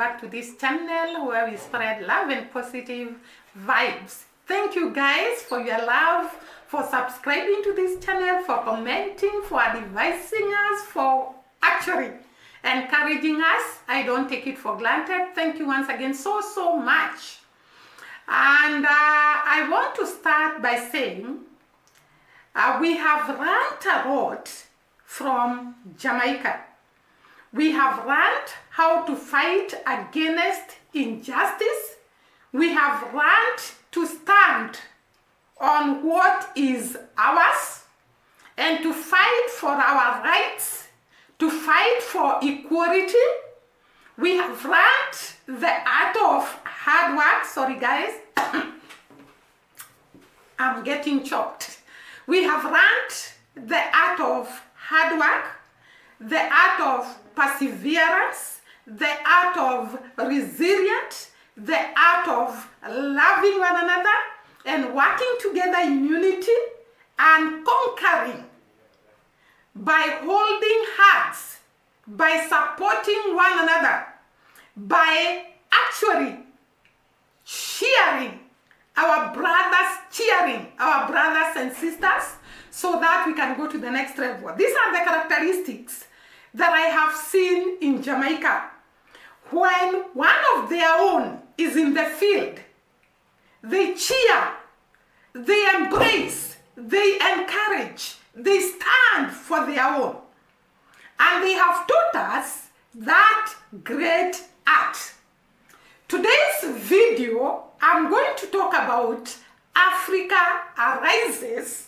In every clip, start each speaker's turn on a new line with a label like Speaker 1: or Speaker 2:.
Speaker 1: back to this channel where we spread love and positive vibes. Thank you guys for your love, for subscribing to this channel, for commenting, for advising us, for actually encouraging us. I don't take it for granted. Thank you once again so much. And I want to start by saying we have learned a lot from Jamaica. We have learned how to fight against injustice. We have learned to stand on what is ours and to fight for our rights, to fight for equality. We have learned the art of hard work. Sorry guys, I'm getting choked. We have learned the art of hard work, the art of perseverance, the art of resilience, the art of loving one another and working together in unity and conquering by holding hands, by supporting one another, by actually cheering our brothers and sisters so that we can go to the next level. These are the characteristics that I have seen in Jamaica. When one of their own is in the field, they cheer, they embrace, they encourage, they stand for their own. And they have taught us that great art. Today's video, I'm going to talk about Africa arises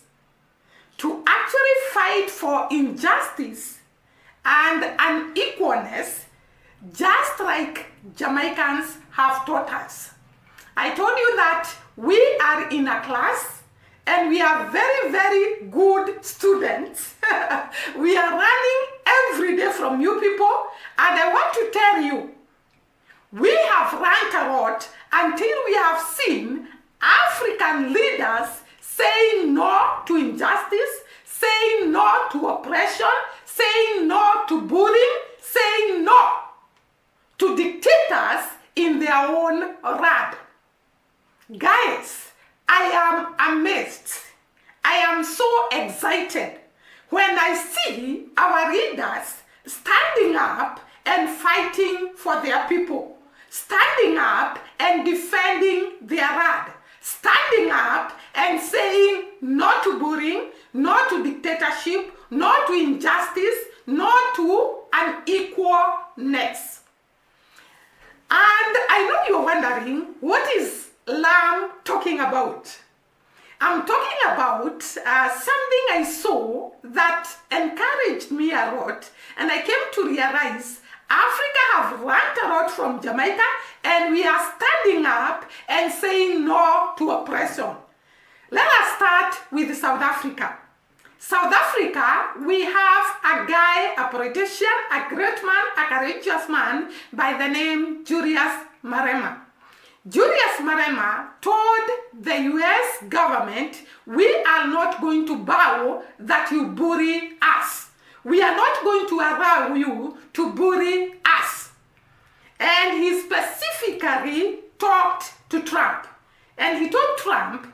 Speaker 1: to actually fight for injustice and unequalness, just like Jamaicans have taught us. I told you that we are in a class and we are very good students. We are learning every day from you people, and I want to tell you, we have learned a lot until we have seen African leaders saying no to injustice, saying no to oppression, saying no to bullying, saying no to dictators in their own land. Guys, I am amazed. I am so excited when I see our leaders standing up and fighting for their people, standing up and defending their land, standing up and saying no to bullying, no to dictatorship, no to injustice, no to unequalness. And I know you're wondering, what is R.A.M talking about? I'm talking about something I saw that encouraged me a lot, and I came to realize Africa have learned a lot from Jamaica, and we are standing up and saying no to oppression. Let us start with South Africa. South Africa, we have a guy, a politician, a great man, a courageous man by the name Julius Malema. Julius Malema told the US government, we are not going to bow that you bully us. We are not going to allow you to bully us. And he specifically talked to Trump. And he told Trump,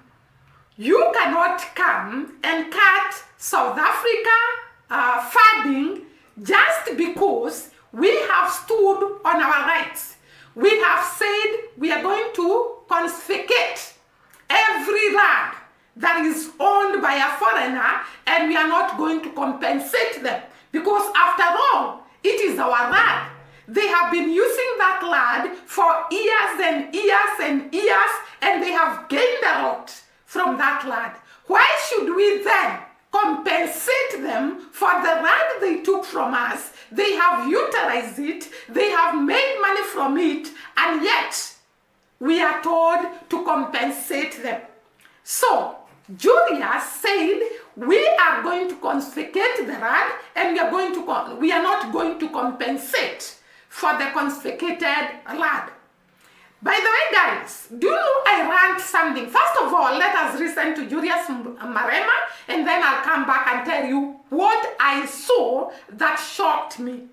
Speaker 1: you cannot come and cut South Africa funding just because we have stood on our rights. We have said we are going to confiscate every land that is owned by a foreigner, and we are not going to compensate them because after all, it is our land. They have been using that land for years and years and years, and they have gained a lot from that land. Why should we then compensate them for the land they took from us? They have utilized it, they have made money from it, and yet we are told to compensate them. So Julius said, we are going to confiscate the land, and we are not going to compensate for the confiscated land. By the way, guys, do you know I learned something? First of all, let us listen to Julius Malema, and then I'll come back and tell you what I saw that shocked me.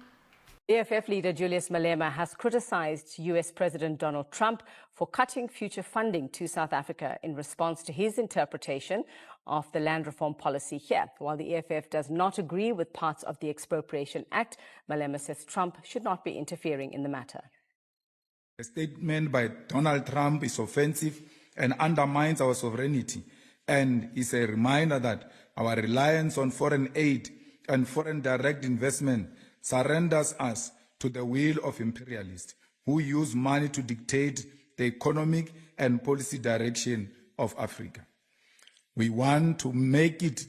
Speaker 2: EFF leader Julius Malema has criticized US President Donald Trump for cutting future funding to South Africa in response to his interpretation of the land reform policy here. While the EFF does not agree with parts of the Expropriation Act, Malema says Trump should not be interfering in the matter.
Speaker 3: The statement by Donald Trump is offensive and undermines our sovereignty, and is a reminder that our reliance on foreign aid and foreign direct investment surrenders us to the will of imperialists who use money to dictate the economic and policy direction of Africa. We want to make it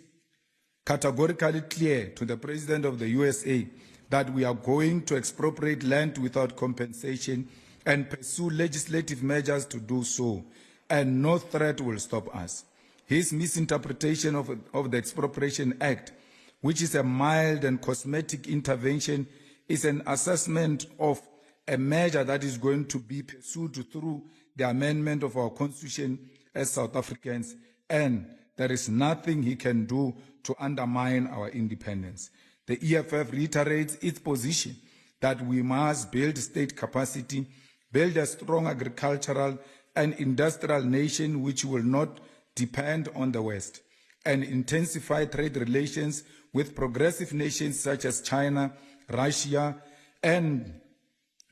Speaker 3: categorically clear to the President of the USA that we are going to expropriate land without compensation and pursue legislative measures to do so, and no threat will stop us. His misinterpretation of the Expropriation Act, which is a mild and cosmetic intervention, is an assessment of a measure that is going to be pursued through the amendment of our Constitution as South Africans, and there is nothing he can do to undermine our independence. The EFF reiterates its position that we must build state capacity, build a strong agricultural and industrial nation which will not depend on the West, and intensify trade relations with progressive nations such as China, Russia, and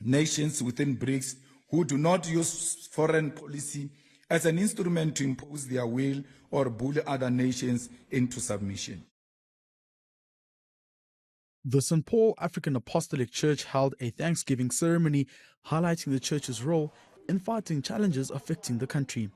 Speaker 3: nations within BRICS who do not use foreign policy as an instrument to impose their will or bully other nations into submission.
Speaker 4: The St. Paul African Apostolic Church held a Thanksgiving ceremony highlighting the church's role in fighting challenges affecting the country.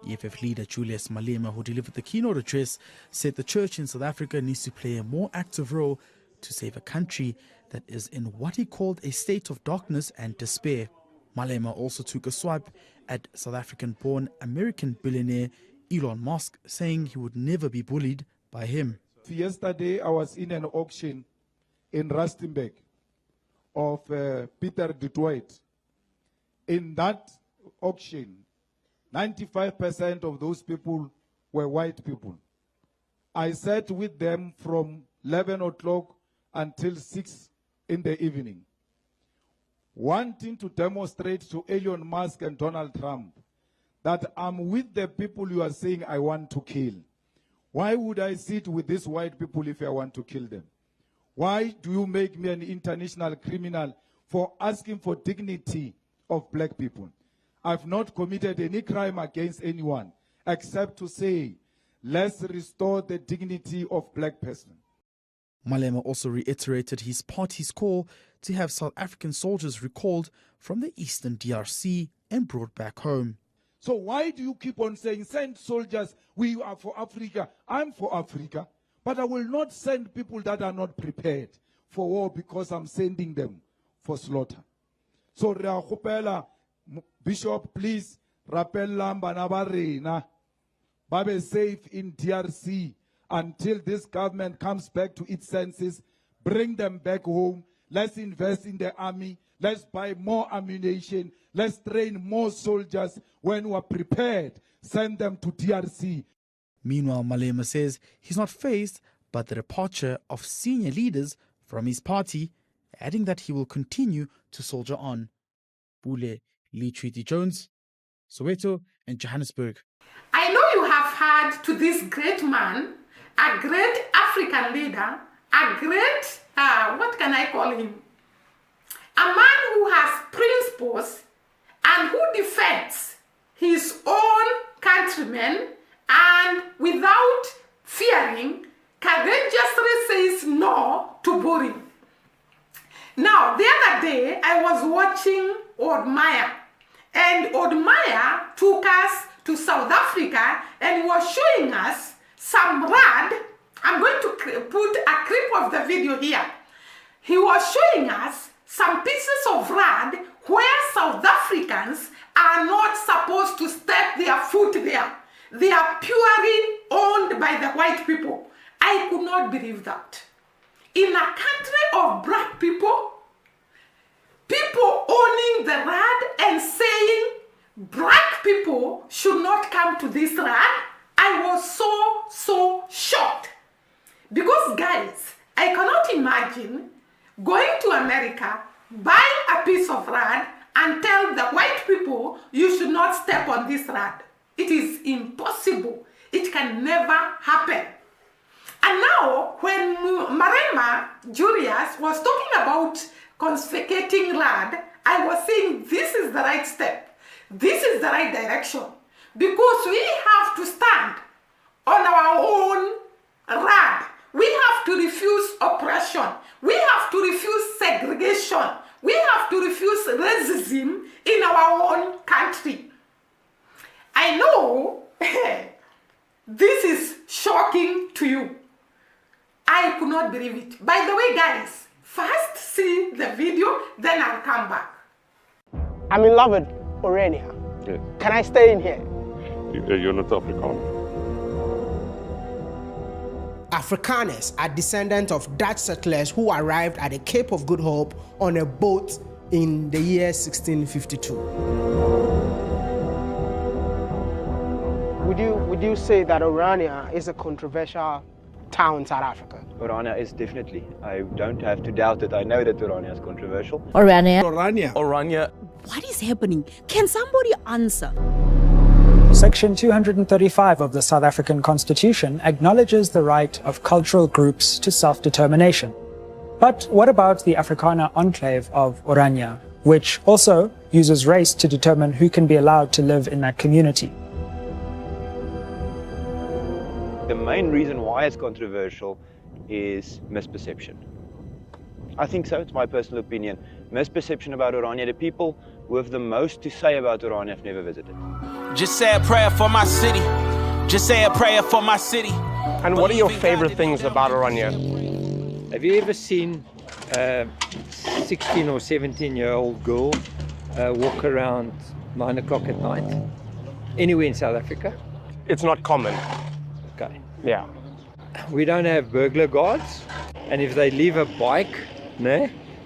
Speaker 4: EFF leader Julius Malema, who delivered the keynote address, said the church in South Africa needs to play a more active role to save a country that is in what he called a state of darkness and despair. Malema also took a swipe at South African-born American billionaire Elon Musk, saying he would never be bullied by him.
Speaker 5: Yesterday, I was in an auction in Rustenburg of Peter du Toit. In that auction, 95% of those people were white people. I sat with them from 11 o'clock until 6 in the evening, wanting to demonstrate to Elon Musk and Donald Trump that I'm with the people you are saying I want to kill. Why would I sit with these white people if I want to kill them? Why do you make me an international criminal for asking for dignity of black people? I've not committed any crime against anyone except to say, let's restore the dignity of black person.
Speaker 4: Malema also reiterated his party's call to have South African soldiers recalled from the eastern DRC and brought back home.
Speaker 5: So why do you keep on saying, send soldiers, we are for Africa, I'm for Africa, but I will not send people that are not prepared for war because I'm sending them for slaughter. So Bishop, please, rappel bana ba rena ba be safe in DRC until this government comes back to its senses. Bring them back home. Let's invest in the army. Let's buy more ammunition. Let's train more soldiers. When we are prepared, send them to DRC.
Speaker 4: Meanwhile, Malema says he's not fazed by the departure of senior leaders from his party, adding that he will continue to soldier on. Bule Lee Treaty Jones, Soweto, and Johannesburg.
Speaker 1: I know you have heard to this great man, a great African leader, a great, what can I call him? A man who has principles and who defends his own countrymen and without fearing, courageously says no to bullying. Now, the other day, I was watching Old Maya, and Old Maya took us to South Africa and was showing us some rad. I'm going to put a clip of the video here. He was showing us some pieces of rad where South Africans are not supposed to step their foot there. They are purely owned by the white people. I could not believe that. In a country of black people, people owning the rad and saying black people should not come to this rad, I was so shocked. Because guys, I cannot imagine going to America, buy a piece of rad and tell the white people you should not step on this rad. It is impossible. It can never happen. And now, when Marema Julius was talking about confiscating land, I was saying this is the right step. This is the right direction. Because we have to stand on our own land. We have to refuse oppression. We have to refuse segregation. We have to refuse racism in our own country. I know this is shocking to you. I could not believe it. By the way, guys, first see the video, then I'll come back.
Speaker 6: I'm in love with R.A.M.
Speaker 7: Yes.
Speaker 6: Can I stay in here?
Speaker 7: You're not Afrikaner.
Speaker 6: Afrikaners are descendants of Dutch settlers who arrived at the Cape of Good Hope on a boat in the year 1652. Would you say that Orania is a controversial town in South Africa?
Speaker 8: Orania is definitely. I don't have to doubt it. I know that Orania is controversial.
Speaker 9: Orania.
Speaker 10: What is happening? Can somebody answer?
Speaker 11: Section 235 of the South African Constitution acknowledges the right of cultural groups to self-determination. But what about the Afrikaner enclave of Orania, which also uses race to determine who can be allowed to live in that community?
Speaker 8: The main reason why it's controversial is misperception. I think so, it's my personal opinion. Misperception about Orania. The people with the most to say about Orania have never visited.
Speaker 9: Just say a prayer for my city. Just say a prayer for my city.
Speaker 12: And what are your favorite things about Orania?
Speaker 13: Have you ever seen a 16 or 17-year-old girl walk around 9 o'clock at night? Anywhere in South Africa?
Speaker 12: It's not common.
Speaker 13: Okay.
Speaker 12: Yeah.
Speaker 13: We don't have burglar guards. And if they leave a bike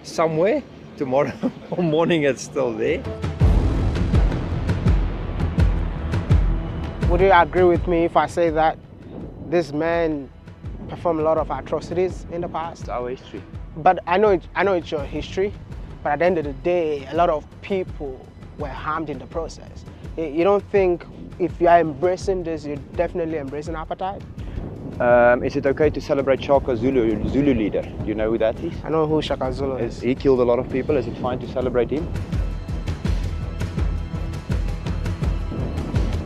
Speaker 13: somewhere, tomorrow morning it's still there.
Speaker 6: Would you agree with me if I say that this man performed a lot of atrocities in the past?
Speaker 8: It's our history.
Speaker 6: But I know it's your history, but at the end of the day, a lot of people were harmed in the process. You don't think if you are embracing this, you're definitely embracing apartheid?
Speaker 8: Is it okay to celebrate Shaka Zulu leader? Do you know who that is?
Speaker 6: I know who Shaka Zulu is.
Speaker 8: He killed a lot of people. Is it fine to celebrate him?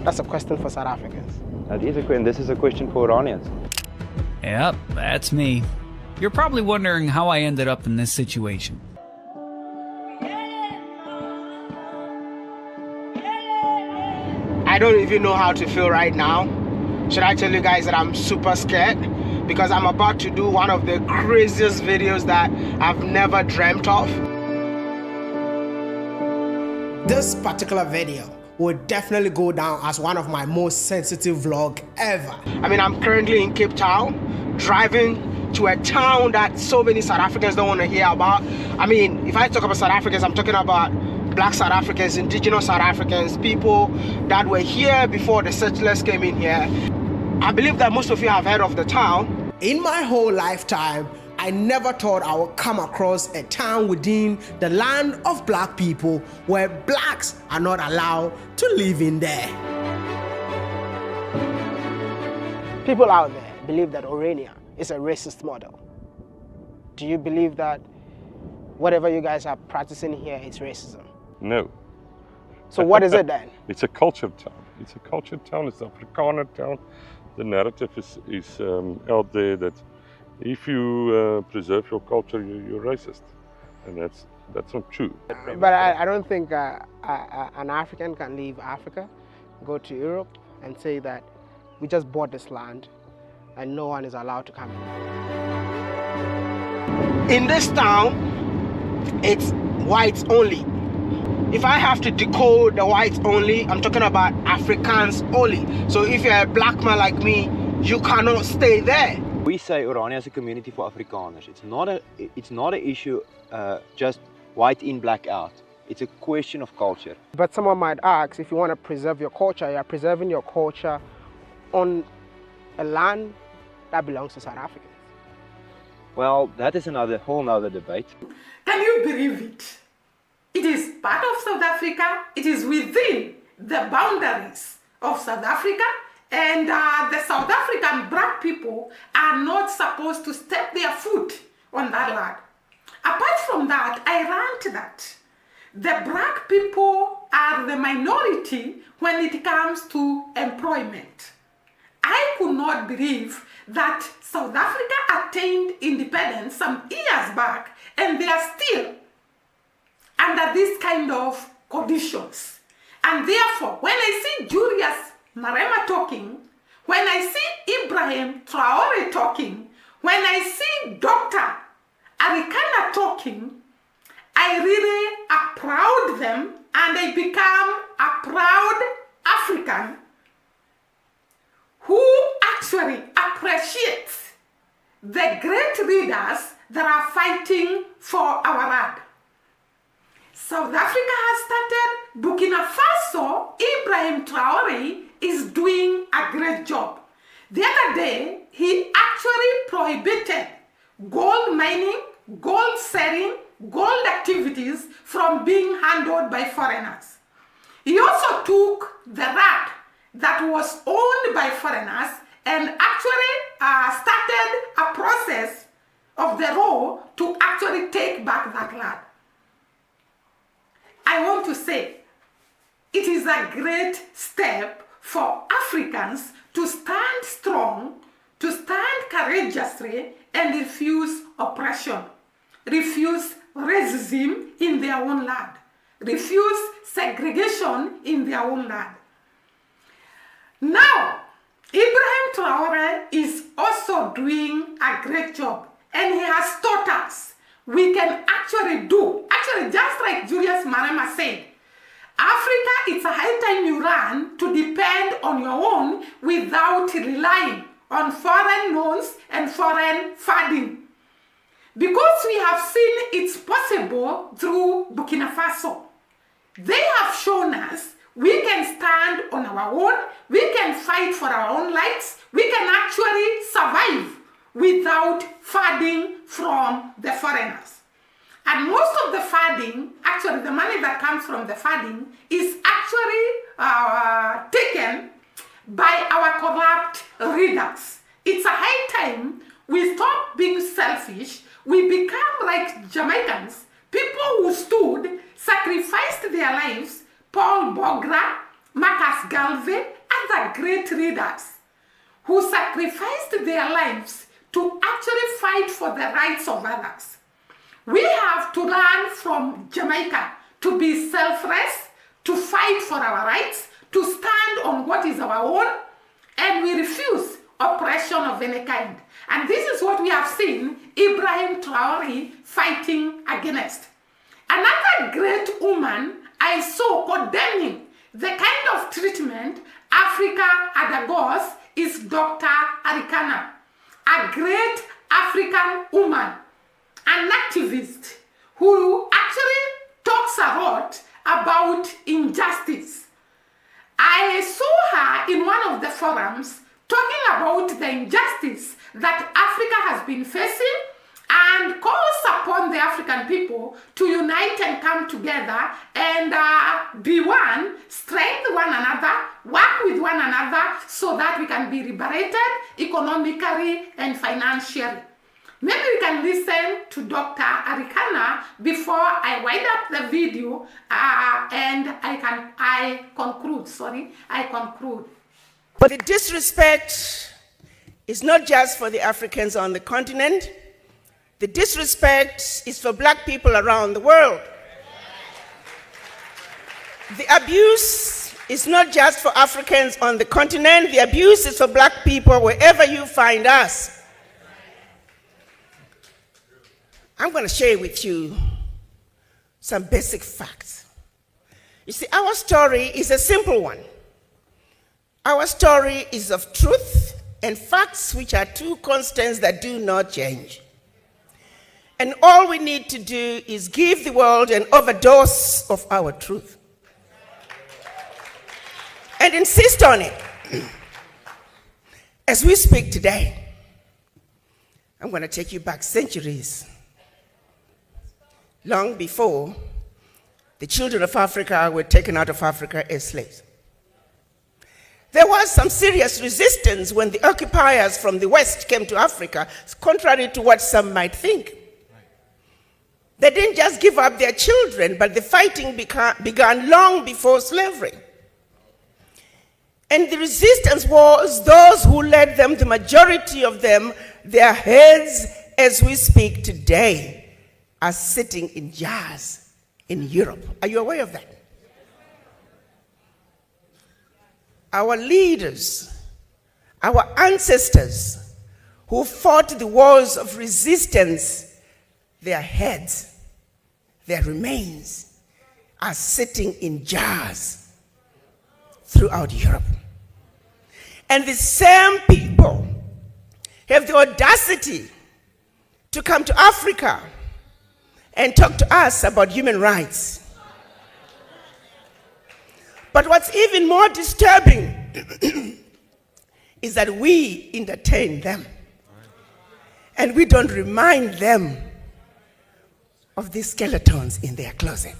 Speaker 6: That's a question for South Africans.
Speaker 8: That is a question. This is a question for Iranians.
Speaker 14: Yep, that's me. You're probably wondering how I ended up in this situation.
Speaker 6: I don't even know how to feel right now. Should I tell you guys that I'm super scared? Because I'm about to do one of the craziest videos that I've never dreamt of. This particular video will definitely go down as one of my most sensitive vlogs ever. I mean, I'm currently in Cape Town, driving to a town that so many South Africans don't want to hear about. I mean, if I talk about South Africans, I'm talking about Black South Africans, indigenous South Africans, people that were here before the settlers came in here. I believe that most of you have heard of the town. In my whole lifetime, I never thought I would come across a town within the land of Black people where Blacks are not allowed to live in there. People out there believe that Orania is a racist model. Do you believe that whatever you guys are practicing here is racism?
Speaker 7: No.
Speaker 6: So what is it then?
Speaker 7: It's a culture town. It's a culture town. It's an Afrikaner town. The narrative is out there that if you preserve your culture, you're racist, and that's not true.
Speaker 6: But I don't think an African can leave Africa, go to Europe, and say that we just bought this land, and no one is allowed to come in. In this town, it's whites only. If I have to decode the whites only, I'm talking about Africans only. So if you're a black man like me, you cannot stay there.
Speaker 8: We say Orania is a community for Afrikaners. It's not an issue just white in, black out. It's a question of culture.
Speaker 6: But someone might ask, if you want to preserve your culture, you're preserving your culture on a land that belongs to South Africans.
Speaker 8: Well, that is whole nother debate.
Speaker 1: Can you believe it? It is part of South Africa. It is within the boundaries of South Africa, and the South African black people are not supposed to step their foot on that land. Apart from that, I rant that the black people are the minority when it comes to employment. I could not believe that South Africa attained independence some years back and they are still under this kind of conditions. And therefore, when I see Julius Malema talking, when I see Ibrahim Traore talking, when I see Dr. Arikana talking, I really applaud them and I become a proud African who actually appreciates the great leaders that are fighting for our land. South Africa has started. Burkina Faso, Ibrahim Traore is doing a great job. The other day, he actually prohibited gold mining, gold selling, gold activities from being handled by foreigners. He also took the land that was owned by foreigners and actually started a process of the law to actually take back that land. I want to say it is a great step for Africans to stand strong, to stand courageously and refuse oppression, refuse racism in their own land, refuse segregation in their own land. Now, Ibrahim Traore is also doing a great job and he has taught us we can actually do, just like Julius Malema said, Africa, it's a high time you learn to depend on your own without relying on foreign loans and foreign funding. Because we have seen it's possible through Burkina Faso. They have shown us we can stand on our own, we can fight for our own lives, we can actually survive without funding from the foreigners. And most of the funding, actually the money that comes from the funding, is actually taken by our corrupt leaders. It's a high time we stop being selfish, we become like Jamaicans, people who stood, sacrificed their lives, Paul Bogra, Marcus Garvey, other great leaders who sacrificed their lives to actually fight for the rights of others. We have to learn from Jamaica to be selfless, to fight for our rights, to stand on what is our own, and we refuse oppression of any kind. And this is what we have seen Ibrahim Traore fighting against. Another great woman I saw condemning the kind of treatment Africa undergoes is Dr. Arikana, a great African woman, an activist who actually talks a lot about injustice. I saw her in one of the forums talking about the injustice that Africa has been facing and calls upon the African people to unite and come together and be one, strengthen one another, work with one another so that we can be liberated economically and financially. Maybe we can listen to Dr. Arikana before I wind up the video and I conclude.
Speaker 15: But the disrespect is not just for the Africans on the continent. The disrespect is for black people around the world. The abuse is not just for Africans on the continent. The abuse is for black people wherever you find us. I'm going to share with you some basic facts. You see, our story is a simple one. Our story is of truth and facts, which are two constants that do not change. And all we need to do is give the world an overdose of our truth and insist on it. As we speak today, I'm going to take you back centuries. Long before the children of Africa were taken out of Africa as slaves. There was some serious resistance when the occupiers from the West came to Africa, contrary to what some might think. They didn't just give up their children, but the fighting began long before slavery. And the resistance was those who led them, the majority of them, their heads, as we speak today, are sitting in jars in Europe. Are you aware of that? Our leaders, our ancestors who fought the wars of resistance, their heads, their remains are sitting in jars throughout Europe. And the same people have the audacity to come to Africa and talk to us about human rights. But what's even more disturbing is that we entertain them and we don't remind them of these skeletons in their closet.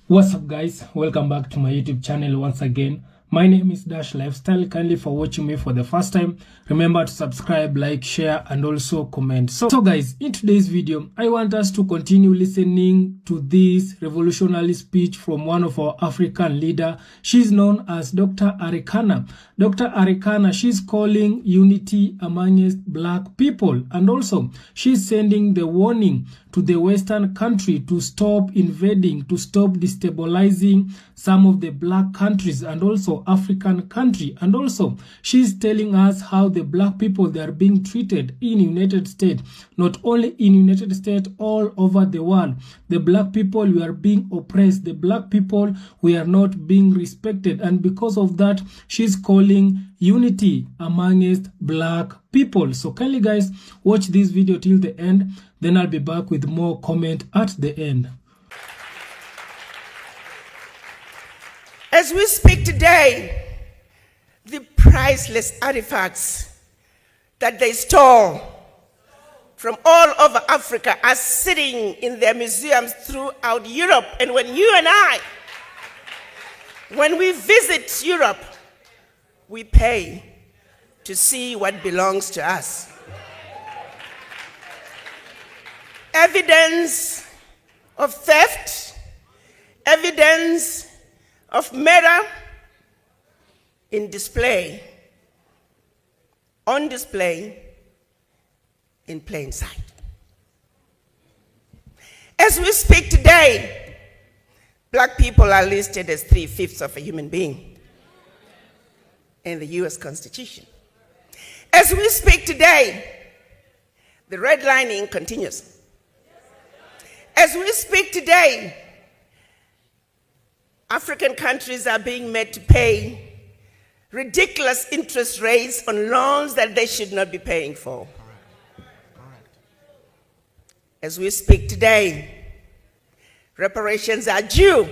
Speaker 16: What's up, guys? Welcome back to my YouTube channel once again. My name is Dash Lifestyle. Kindly for watching me for the first time, remember to subscribe, like, share, and also comment. So guys, in today's video, I want us to continue listening to this revolutionary speech from one of our African leader. She's known as Dr. R.A.M. Dr. R.A.M, she's calling unity amongst black people, and also she's sending the warning to the Western country to stop invading, to stop destabilizing some of the black countries and also African country. And also she's telling us how the black people, they are being treated in United States, not only in United States, all over the world. The black people, we are being oppressed. The black people, we are not being respected. And because of that, she's calling unity amongst black people. So kindly guys, watch this video till the end, then I'll be back with more comment at the end.
Speaker 15: As we speak today, the priceless artifacts that they stole from all over Africa are sitting in their museums throughout Europe. And when you and I, when we visit Europe, we pay to see what belongs to us. Evidence of theft, evidence of murder in display, on display, in plain sight. As we speak today, black people are listed as 3/5 of a human being in the US Constitution. As we speak today, the redlining continues. As we speak today, African countries are being made to pay ridiculous interest rates on loans that they should not be paying for. As we speak today, reparations are due.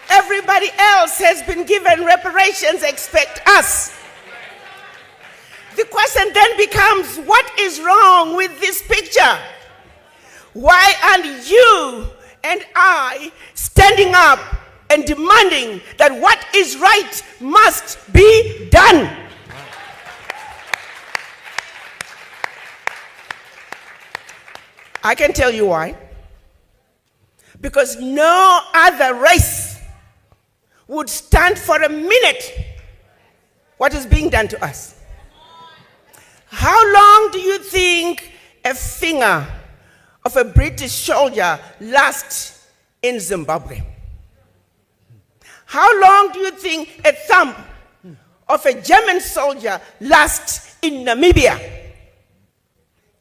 Speaker 15: Everybody else has been given reparations, expect us. The question then becomes, what is wrong with this picture? Why aren't you and I standing up and demanding that what is right must be done? I can tell you why. Because no other race would stand for a minute what is being done to us. How long do you think a finger of a British soldier lasts in Zimbabwe? How long do you think a thumb of a German soldier lasts in Namibia?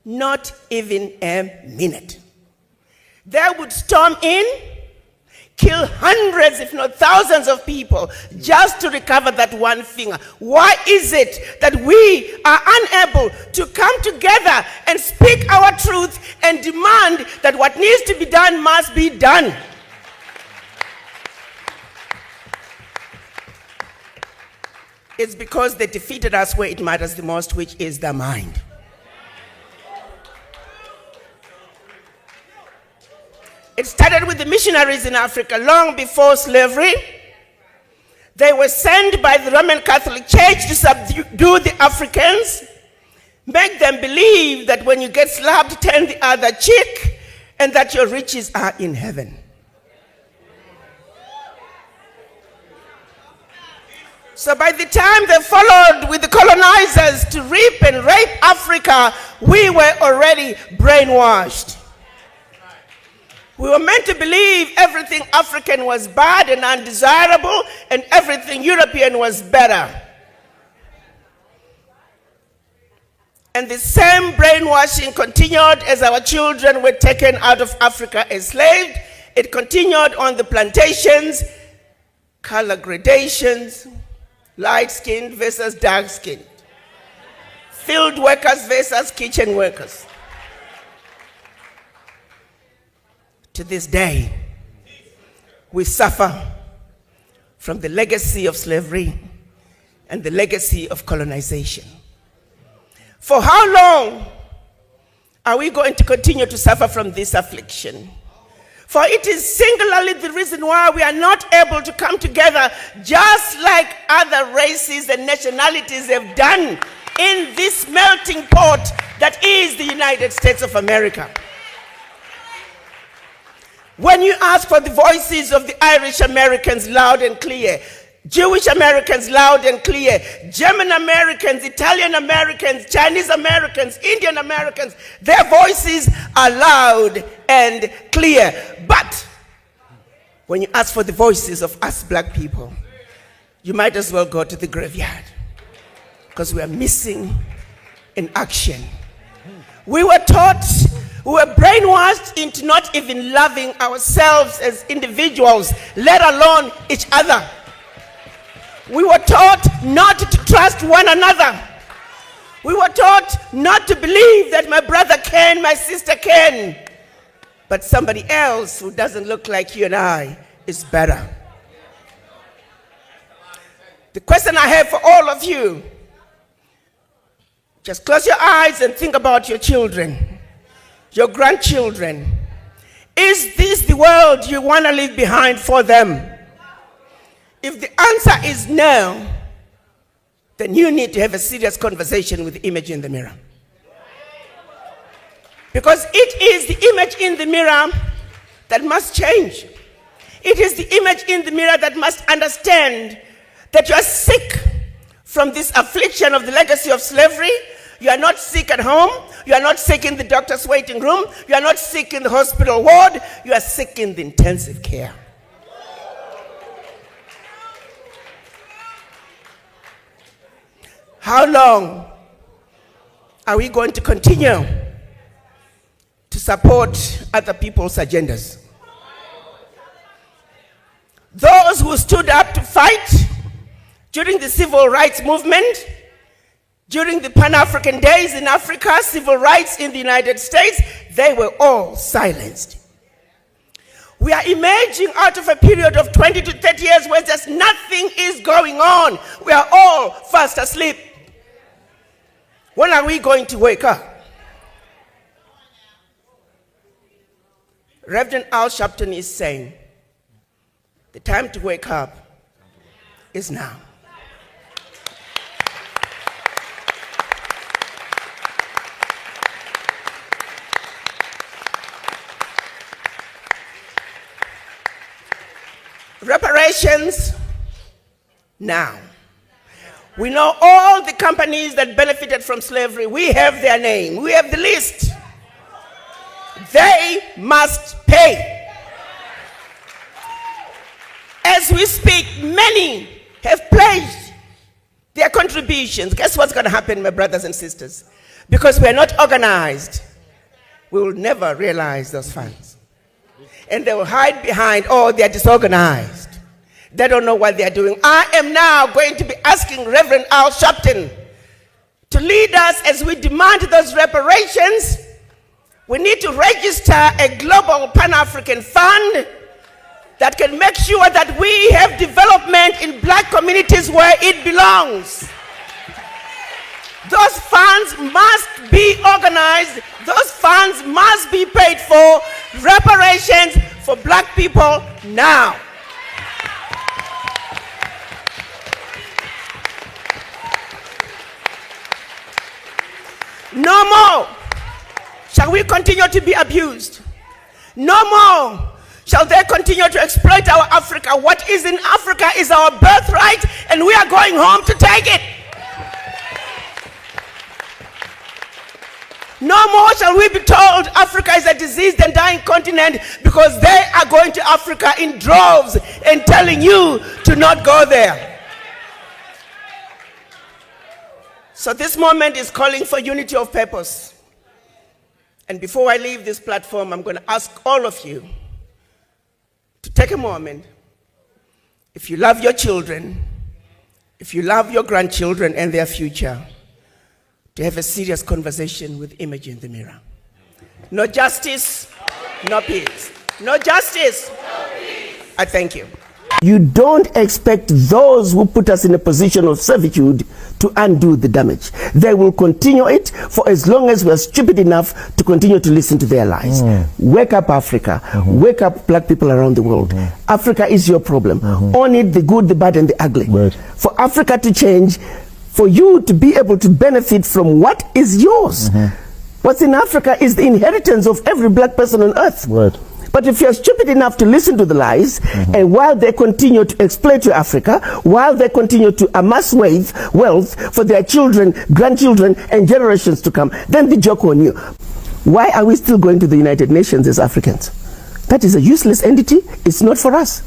Speaker 15: Not even a minute. They would storm in, kill hundreds, if not thousands of people just to recover that one finger. Why is it that we are unable to come together and speak our truth and demand that what needs to be done must be done? it's because they defeated us where it matters the most, which is the mind. It started with the missionaries in Africa long before slavery. They were sent by the Roman Catholic Church to subdue the Africans, make them believe that when you get slapped, turn the other cheek, and that your riches are in heaven. So by the time they followed with the colonizers to reap and rape Africa, we were already brainwashed. We were meant to believe everything African was bad and undesirable, and everything European was better. And the same brainwashing continued as our children were taken out of Africa enslaved. It continued on the plantations, color gradations, light-skinned versus dark-skinned, field workers versus kitchen workers. To this day, we suffer from the legacy of slavery and the legacy of colonization. For how long are we going to continue to suffer from this affliction? For it is singularly the reason why we are not able to come together just like other races and nationalities have done in this melting pot that is the United States of America. When you ask for the voices of the Irish Americans loud and clear, Jewish Americans loud and clear, German Americans, Italian Americans, Chinese Americans, Indian Americans, their voices are loud and clear. But when you ask for the voices of us black people, you might as well go to the graveyard, because we are missing in action. We were taught, we were brainwashed into not even loving ourselves as individuals, let alone each other. We were taught not to trust one another. We were taught not to believe that my brother can, my sister can, but somebody else who doesn't look like you and I is better. The question I have for all of you, just close your eyes and think about your children, your grandchildren. Is this the world you want to leave behind for them? If the answer is no, then you need to have a serious conversation with the image in the mirror. Because it is the image in the mirror that must change. It is the image in the mirror that must understand that you are sick from this affliction of the legacy of slavery. You are not sick at home. You are not sick in the doctor's waiting room. You are not sick in the hospital ward. You are sick in the intensive care. How long are we going to continue to support other people's agendas? Those who stood up to fight during the civil rights movement, during the Pan-African days in Africa, civil rights in the United States, they were all silenced. We are emerging out of a period of 20 to 30 years where just nothing is going on. We are all fast asleep. When are we going to wake up? Reverend Al Sharpton is saying, the time to wake up is now. Reparations now. We know all the companies that benefited from slavery. We have their name. We have the list. They must pay. As we speak, many have pledged their contributions. Guess what's going to happen, my brothers and sisters? Because we are not organized, we will never realize those funds. And they will hide behind, oh, they are disorganized. They don't know what they are doing. I am now going to be asking Reverend Al Sharpton to lead us as we demand those reparations. We need to register a global Pan-African fund that can make sure that we have development in black communities where it belongs. Those funds must be organized. Those funds must be paid for. Reparations for black people now. No more shall we continue to be abused. No more shall they continue to exploit our Africa. What is in Africa is our birthright, and we are going home to take it. No more shall we be told Africa is a diseased and dying continent, because they are going to Africa in droves and telling you to not go there. So this moment is calling for unity of purpose. And before I leave this platform, I'm going to ask all of you to take a moment. If you love your children, if you love your grandchildren and their future, to have a serious conversation with Image in the Mirror. No justice, no peace. No justice, no peace. I thank you. You don't expect those who put us in a position of servitude to undo the damage. They will continue it for as long as we are stupid enough to continue to listen to their lies. Wake up, Africa. Wake up, black people around the world. Africa is your problem. Own it, the good, the bad, and the ugly. For Africa to change, for you to be able to benefit from what is yours. What's in Africa is the inheritance of every black person on earth. But if you're stupid enough to listen to the lies, and while they continue to exploit your Africa, while they continue to amass wealth for their children, grandchildren, and generations to come, then the joke on you. Why are we still going to the United Nations as Africans? That is a useless entity. It's not for us.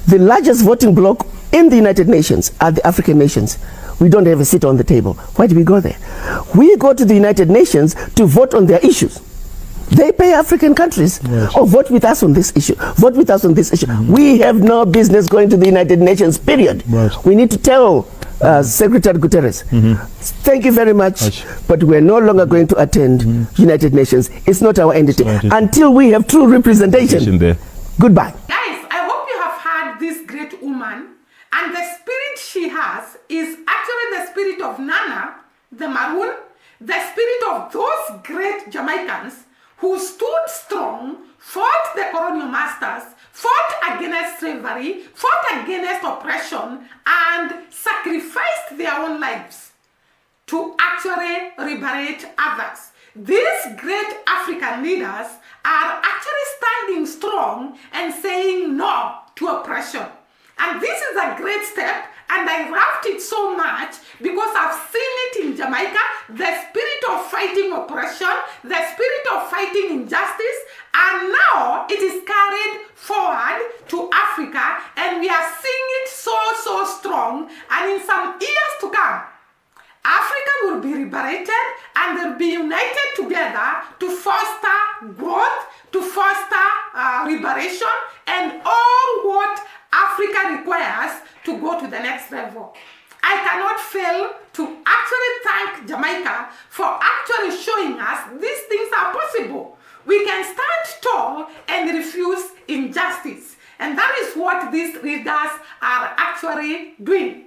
Speaker 15: The largest voting bloc in the United Nations are the African nations. We don't have a seat on the table. Why do we go there? We go to the United Nations to vote on their issues. They pay African countries, or vote with us on this issue, vote with us on this issue. We have no business going to the United Nations, period. We need to tell Secretary Guterres, thank you very much, but we're no longer going to attend United Nations. It's not our entity. Until we have true representation. Goodbye.
Speaker 1: Guys, I hope you have heard this great woman, and the spirit she has is actually the spirit of Nana, the Maroon, the spirit of those great Jamaicans who stood strong, fought the colonial masters, fought against slavery, fought against oppression, and sacrificed their own lives to actually liberate others. These great African leaders are actually standing strong and saying no to oppression. And this is a great step, and I loved it so much because I've seen it in Jamaica, the spirit of fighting oppression, the spirit of fighting injustice, and now it is carried forward to Africa, and we are seeing it so strong, and in some years to come, Africa will be liberated and they'll be united together to foster growth, to foster liberation, and all what Africa requires to go to the next level. I cannot fail to actually thank Jamaica for actually showing us these things are possible. We can stand tall and refuse injustice. And that is what these leaders are actually doing.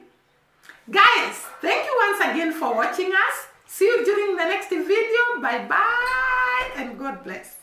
Speaker 1: Guys, thank you once again for watching us. See you during the next video. Bye-bye and God bless.